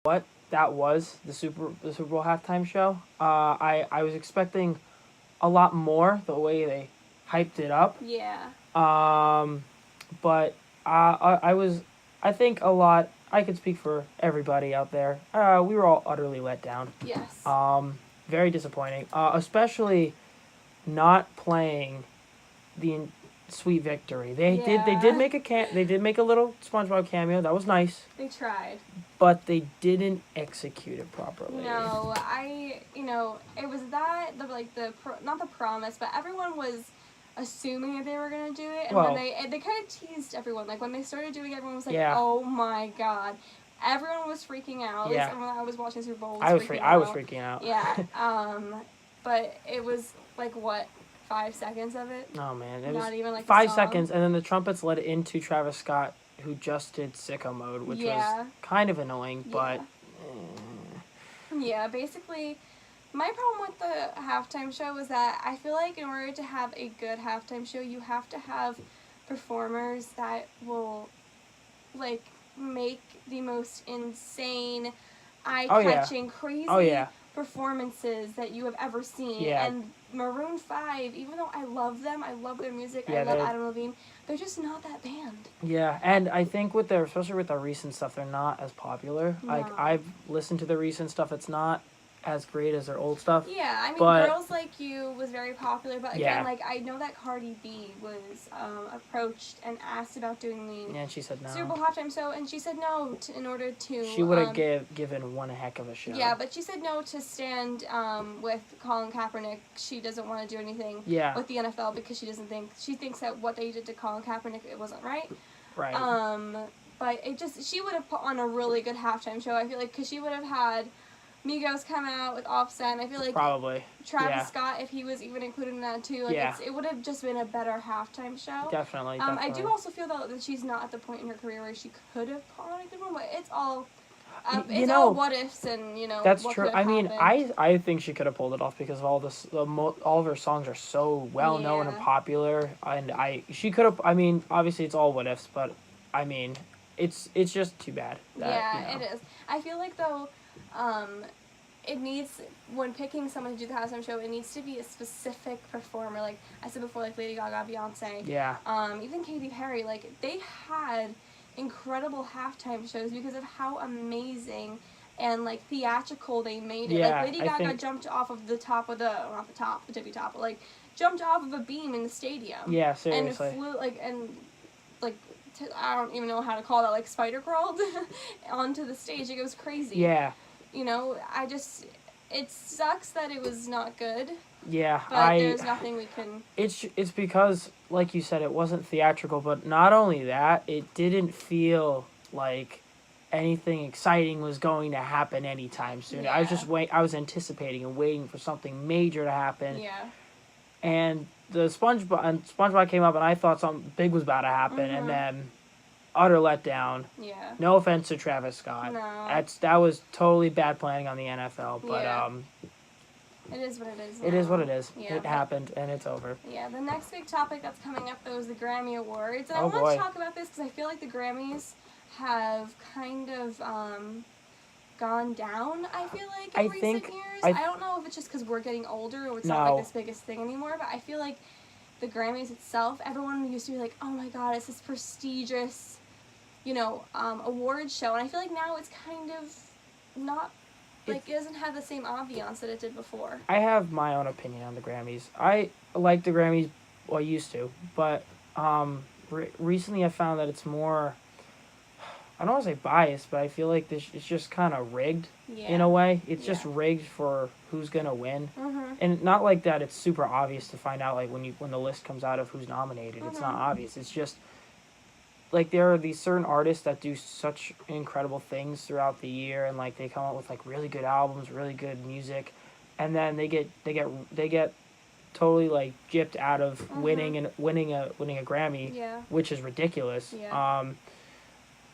what that was the Super Bowl halftime show. I was expecting a lot more the way they hyped it up. Yeah. But I was, I think a lot. I could speak for everybody out there. We were all utterly let down. Yes. Very disappointing. Especially not playing the Sweet Victory. They did make they did make a little SpongeBob cameo. That was nice. They tried. But they didn't execute it properly. No, it was that not the promise, but everyone was assuming that they were gonna do it, and when they kind of teased everyone. Like when they started doing it, everyone was like, "Oh my god!" Everyone was freaking out. Yeah. At least when I was watching Super Bowl, I was freaking out. Yeah. But it was like what, 5 seconds of it? Oh man, it not was even like 5 seconds, and then the trumpets led into Travis Scott, who just did Sicko Mode, which was kind of annoying, but. Yeah, basically. My problem with the halftime show was that I feel like in order to have a good halftime show, you have to have performers that will, like, make the most insane, eye-catching, crazy performances that you have ever seen. Yeah. And Maroon 5, even though I love them, I love their music, I love Adam Levine, they're just not that band. Yeah, and I think especially with their recent stuff, they're not as popular. No. Like, I've listened to the recent stuff, it's not as great as their old stuff. Yeah, I mean, Girls Like You was very popular, but again, like, I know that Cardi B was approached and asked about doing the and she said no. Super Bowl halftime show, and she said no in order to... She would have given one heck of a show. Yeah, but she said no to stand with Colin Kaepernick. She doesn't want to do anything with the NFL because she thinks that what they did to Colin Kaepernick, it wasn't right. Right. But she would have put on a really good halftime show, I feel like, because she would have had Migos come out with Offset, and I feel like probably Travis Scott, if he was even included in that too, it would have just been a better halftime show. Definitely. I do also feel though that she's not at the point in her career where she could have put on a good one, but it's all all what ifs and that's what true. I mean, I think she could have pulled it off because of all this. All of her songs are so well known and popular, and she could have. I mean, obviously it's all what ifs, but I mean, it's just too bad. It is. I feel like though. It needs, when picking someone to do the halftime show, it needs to be a specific performer. Like I said before, like Lady Gaga, Beyonce. Yeah. Even Katy Perry. Like, they had incredible halftime shows because of how amazing and, like, theatrical they made it. Yeah, like, Lady Gaga jumped off of the top of not the top, the tippy top, but, like, jumped off of a beam in the stadium. Yeah, seriously. And flew, I don't even know how to call that, like, spider crawled onto the stage. It was crazy. Yeah. It sucks that it was not good. Yeah, but there's nothing we can... It's because, like you said, it wasn't theatrical, but not only that, it didn't feel like anything exciting was going to happen anytime soon. Yeah. I was anticipating and waiting for something major to happen. Yeah. And SpongeBob came up, and I thought something big was about to happen, and then utter letdown. Yeah. No offense to Travis Scott. No. That was totally bad planning on the NFL, but it is what it is. It is what it is. Yeah, it happened, and it's over. Yeah, the next big topic that's coming up, though, is the Grammy Awards. And I want to talk about this because I feel like the Grammys have kind of gone down, I feel like, in recent years. I don't know if it's just because we're getting older or it's not like this biggest thing anymore, but I feel like the Grammys itself, everyone used to be like, oh my god, it's this prestigious, award show. And I feel like now it's kind of not... Like, it doesn't have the same ambiance that it did before. I have my own opinion on the Grammys. I like the Grammys, well, I used to, but recently I found that it's more, I don't want to say biased, but I feel like it's just kind of rigged in a way. It's just rigged for who's going to win. Mm-hmm. And not like that it's super obvious to find out, like, when the list comes out of who's nominated. It's not obvious. It's just... Like, there are these certain artists that do such incredible things throughout the year, and like they come out with like really good albums, really good music, and then they get totally like gypped out of winning a Grammy, which is ridiculous. And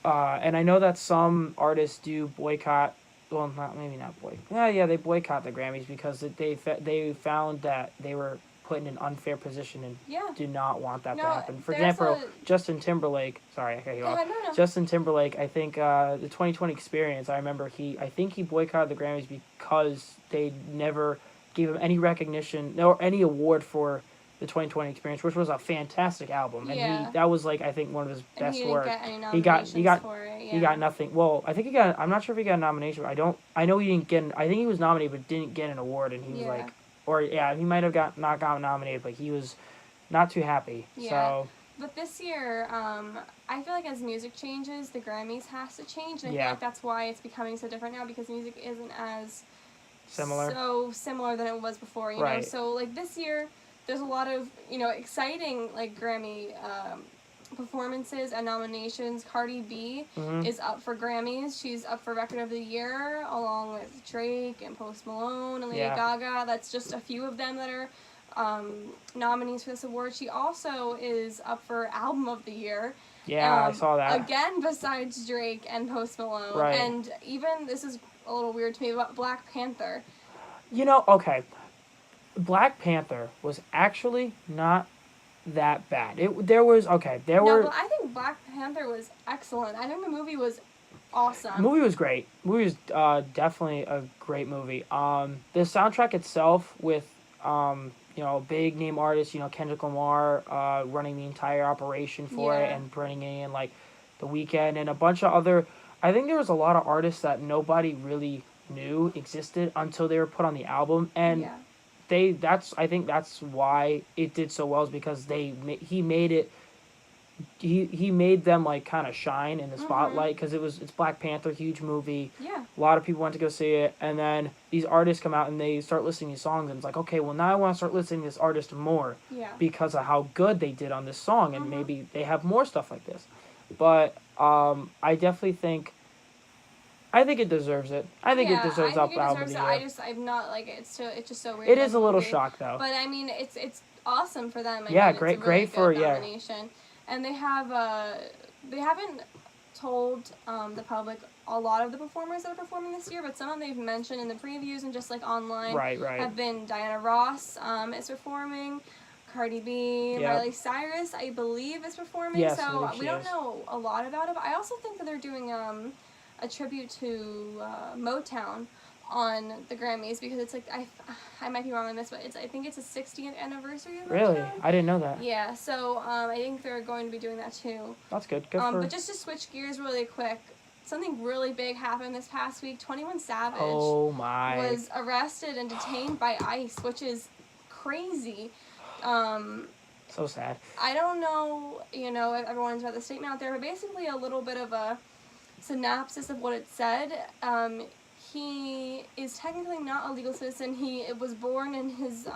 I know that some artists do boycott. Well, not boycott. They boycott the Grammys because they found that they were put in an unfair position and Yeah. do not want that to No, happen. For there's example, a- Justin Timberlake. Sorry, I cut you off. No. Justin Timberlake. I think the 2020 Experience. I remember I think he boycotted the Grammys because they never gave him any recognition or any award for the 2020 Experience, which was a fantastic album, and Yeah. that was like I think one of his And best he work. didn't get any He got nominations for it. Yeah. he got nothing. Well, I think he got. I'm not sure if he got a nomination. I know he didn't get. I think he was nominated, but didn't get an award, and he was like, or yeah, he might have not got nominated, but he was not too happy. Yeah. So. But this year, I feel like as music changes, the Grammys has to change, and I Yeah. feel like that's why it's becoming so different now, because music isn't as Similar than it was before, you know. Right. So like this year, there's a lot of exciting like Grammy performances and nominations. Cardi B Mhm. is up for Grammys. She's up for Record of the Year along with Drake and Post Malone and Lady Yeah. Gaga. That's just a few of them that are nominees for this award. She also is up for Album of the Year. Yeah, I saw that. Again, besides Drake and Post Malone. Right. And even, this is a little weird to me, but Black Panther. Okay. Black Panther was actually not that bad. There were But I think Black Panther was excellent. I think the movie was awesome. The movie was great. The movie was definitely a great movie. The soundtrack itself with big name artists, Kendrick Lamar running the entire operation for it Yeah. and bringing in like The Weeknd and a bunch of other. I think there was a lot of artists that nobody really knew existed until they were put on the album, and Yeah. I think that's why it did so well, is because he made it. He made them like kind of shine in the spotlight, because it's Black Panther, huge movie. Yeah. A lot of people went to go see it, and then these artists come out and they start listening to these songs, and it's like, okay, well now I want to start listening to this artist more Yeah. because of how good they did on this song, and maybe they have more stuff like this. But I definitely think it deserves it. I think it deserves I think Album of the Year. I'm not like it's just so weird. It is a little shock though. But I mean, it's awesome for them. Yeah, it's a really great good for nomination. And they haven't told the public a lot of the performers that are performing this year, but some of them they've mentioned in the previews and just like online Right. have been Diana Ross is performing, Cardi B, Yep. Miley Cyrus I believe is performing. Yes, I so believe she we don't is. know a lot about it. But I also think that they're doing a tribute to Motown on the Grammys, because it's like I might be wrong on this, but I think it's a 60th anniversary of Really, Motown. I didn't know that. Yeah, so I think they're going to be doing that too. That's good. Good for. But just to switch gears really quick, something really big happened this past week. 21 Savage Oh my. was arrested and detained by ICE, which is crazy. So sad. I don't know, if everyone's read the statement out there, but basically a little bit of a synopsis of what it said. He is technically not a legal citizen. He was born and his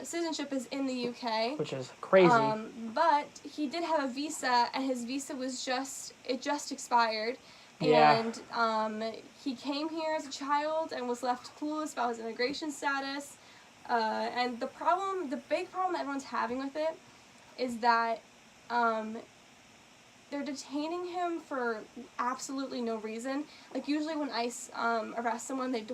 citizenship is in the UK. Which is crazy. But he did have a visa, and his visa was just expired. Yeah. And he came here as a child and was left clueless about his immigration status. And the big problem that everyone's having with it is that they're detaining him for absolutely no reason. Like usually when ICE arrests someone, they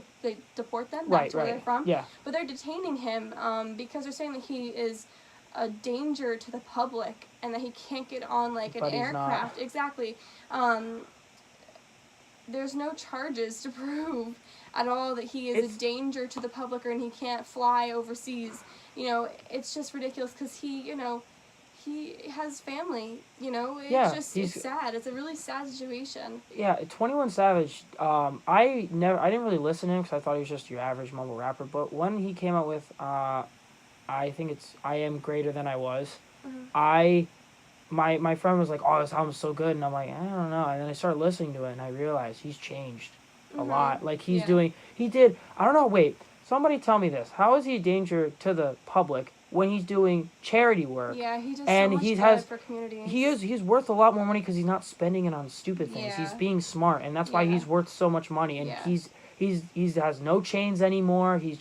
deport them back to where they're from. Yeah. But they're detaining him because they're saying that he is a danger to the public and that he can't get on like an But he's aircraft. Exactly. There's no charges to prove at all that he is a danger to the public and he can't fly overseas. It's just ridiculous because he has family, it's sad. It's a really sad situation. Yeah, 21 Savage, I didn't really listen to him because I thought he was just your average mumble rapper, but when he came out with, I think it's I Am Greater Than I Was, my friend was like, oh, this album's so good, and I'm like, I don't know, and then I started listening to it, and I realized he's changed a lot. Like, he did, I don't know, wait, somebody tell me this, how is he a danger to the public when he's doing charity work? Yeah, he does and so much he good has, for communities. He's worth a lot more money because he's not spending it on stupid things. Yeah. He's being smart, and that's why he's worth so much money. And Yeah. he has no chains anymore. He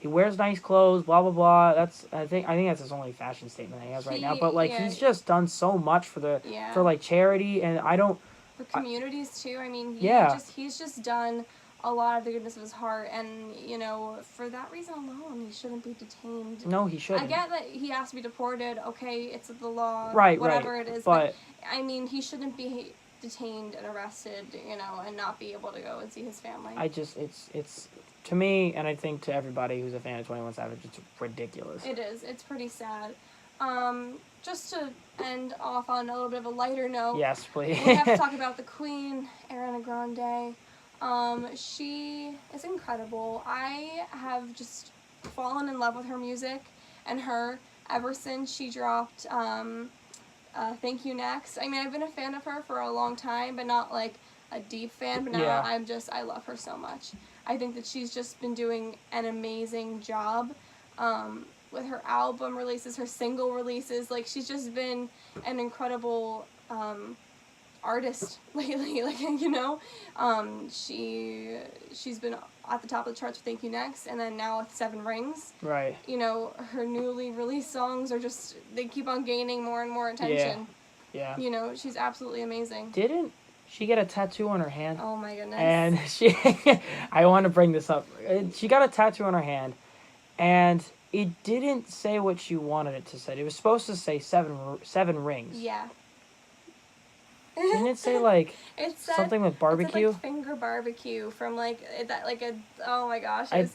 wears nice clothes. Blah blah blah. I think that's his only fashion statement that he has right now. But like he's just done so much for for like charity, and I don't. For communities too. I mean, he's just done a lot of the goodness of his heart, and you know, for that reason alone, he shouldn't be detained. No, he shouldn't. I get that he has to be deported. Okay, it's the law. Right, whatever right. it is. But I mean, he shouldn't be detained and arrested, you know, and not be able to go and see his family. It's to me, and I think to everybody who's a fan of 21 Savage, it's ridiculous. It is. It's pretty sad. Just to end off on a little bit of a lighter note. Yes, please. We have to talk about the Queen, Ariana Grande. She is incredible. I have just fallen in love with her music and her ever since she dropped Thank You Next. I mean, I've been a fan of her for a long time, but not like a deep fan, but now I love her so much. I think that she's just been doing an amazing job with her album releases, her single releases. Like, she's just been an incredible artist lately. Like, you know, she's been at the top of the charts with Thank You Next, and then now with Seven Rings. Right. You know, her newly released songs are just, they keep on gaining more and more attention. Yeah. You know, she's absolutely amazing. Didn't she get a tattoo on her hand? Oh my goodness. And I want to bring this up. She got a tattoo on her hand, and it didn't say what she wanted it to say. It was supposed to say seven rings. Yeah. Didn't it say like something with barbecue? It said, like, finger barbecue from like that, like a, oh my gosh. I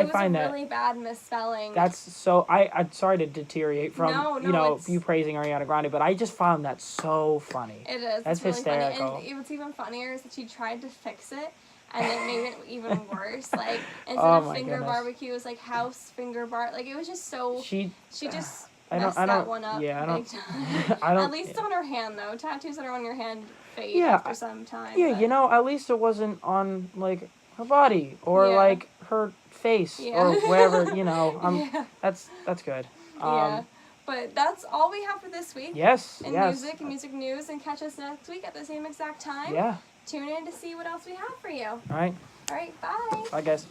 find a that really bad misspelling. That's so. I'm sorry to deteriorate from you praising Ariana Grande, but I just found that so funny. It is. That's really hysterical. Funny. And what's even funnier is that she tried to fix it, and it made it even worse. Like, instead Oh of my finger goodness. barbecue, it was like house finger bar. Like, it was just so. She just. I messed don't, that one up. Yeah, big time. I don't. At least on her hand, though. Tattoos that are on your hand fade Yeah, after some time. Yeah, but. you know, at least it wasn't on like her body or like her face or wherever. You know, that's good. Yeah. But that's all we have for this week. Yes. In music and music news, and catch us next week at the same exact time. Yeah. Tune in to see what else we have for you. All right. All right. Bye. Bye, guys.